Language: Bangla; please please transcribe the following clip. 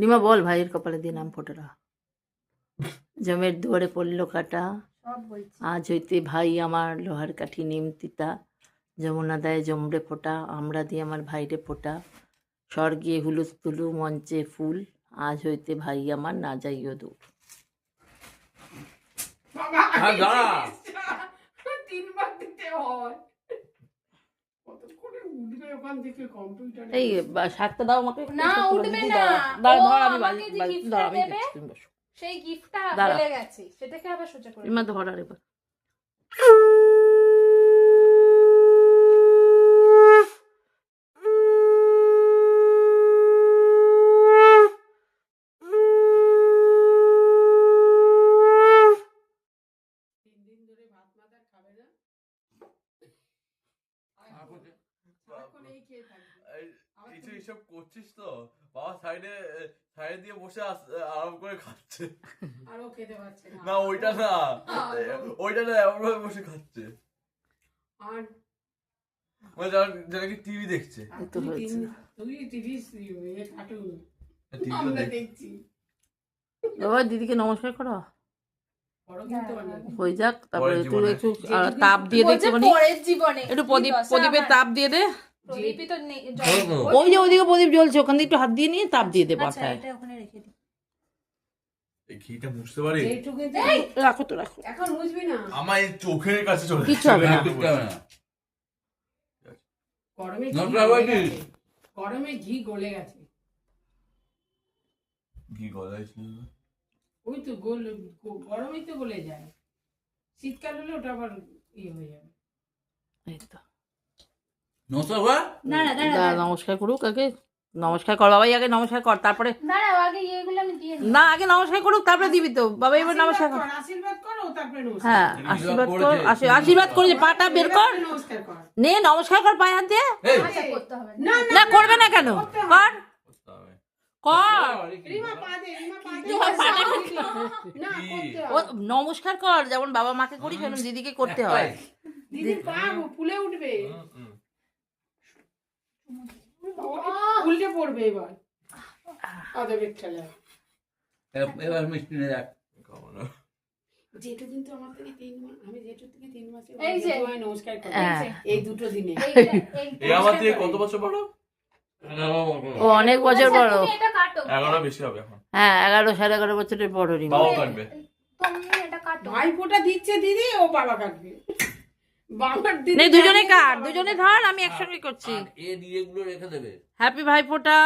রিমা বল ভাইয়ের কপালে দিয়ে নাম ফোটারা। জমের দুয়ারে পড়ল কাটা, আজ হইতে ভাই আমার লোহার কাঠি নিমতিতা, যমুনা দেয় জমরে ফোটা, আমরা দিয়ে আমার ভাইরে ফোটা, স্বর্গে হুলুস তুলু মঞ্চে ফুল, আজ হইতে ভাই আমার না যাইও দূর। এই শাকটা দাও আমাকে। না উঠবে না, ধর আমি সেই গিফটটা ফেলে গেছে, সেটাকে আবার সোজা করে রিমা ধর আর এবার। কিছু এসব করছিস তো বাবা, সাইডে সাইডে দিয়ে বসে আরাম করে খাচ্ছে। আর ও খেতে পারছে না। না ওইটা না, ওইটা না, এমন ভাবে বসে খাচ্ছে। আর মানে যারা কি টিভি দেখছে। তুই টিভি কার্টুন টিভি আমরা দেখছি। বাবা দিদিকে নমস্কার করো, বড় কিন্তু অনেক হয়ে যাক। তারপরে পরের তুই জীবনে। একটু তাপ দিয়ে দে, একটুখানি পরের জীবনে একটু প্রদীপের তাপ দিয়ে দে। প্রদীপই তো নেই, ওই যে ওইদিকে প্রদীপ জ্বলছে, ওখান থেকে একটু হাত দিয়ে নিয়ে তাপ দিয়ে দে আচ্ছা মাথায়। এটা ওখানে রেখে দিই। এই ঘিটা মুছতে পারি? যেটুকু রাখো তো রাখো। এখন মুছবি না, আমার এই চোখের কাছে চলে কিচ্ছু হবে না। গরমে না, ঘি বাবা, গলে কি? গেছে। গরমে ঘি গলে গেছে। ঘি গলাইছিল। ওই তো গরমেই তো গলে যায়, শীতকাল হলে ওটা আবার ইয়ে হয়ে যাবে। এই তো। দাঁড়া দাঁড়া দাঁড়া, নমস্কার করুক আগে। নমস্কার কর বাবাই, আগে নমস্কার কর, তারপরে দাঁড়া, আগে এগুলো আমি দিয়ে দিই। না আগে নমস্কার করুক তারপরে দিবি তো বাবা। এবার নমস্কার কর। আশীর্বাদ করো তারপরে নমস্কার হ্যাঁ আশীর্বাদ কর, আশীর্বাদ করে যে পাটা বের কর, নমস্কার কর। নে নমস্কার কর পায়ে হাত দিয়ে। আচ্ছা করতে হবে না। না না করবে না কেন, কর কর। রিমা পা দে, রিমা পা দে। তোমার পাটা না কি? করতে ও হবে। নমস্কার কর, যেমন বাবা মাকে করি সেরকম দিদিকে করতে হয়। দিদির পা ফুলে উঠবে, উল্টে পড়বে এবার। আদবের ঠেলা। এবার মিষ্টি নিয়ে রাখ। জেঠু কিন্তু আমার থেকে 3 মাস, আমি জেঠু থেকে 3 মাসে এই যে। তোমায় নমস্কার করি হ্যাঁ। এই দুটো দিনে। এই আমার থেকে কত বছর বড়? ও অনেক বছর বড়। তুমি এটা কাটো। 11 বেশি হবে এখন। হ্যাঁ 11 11.5 বছরের বড় রিমা। বাবা কাটবে। তুমি এটা কাটো। ভাইফোঁটা দিচ্ছে দিদি, ও বাবা কাটবে। বাবার দিদি নে দুজনে কাটবে, কাট, বাবা দুজনে কাটবে। ধর, আমি একসঙ্গে করছি। আর এ দিয়ে এগুলো রেখে দেবে। হ্যাপি ভাইফোঁটা।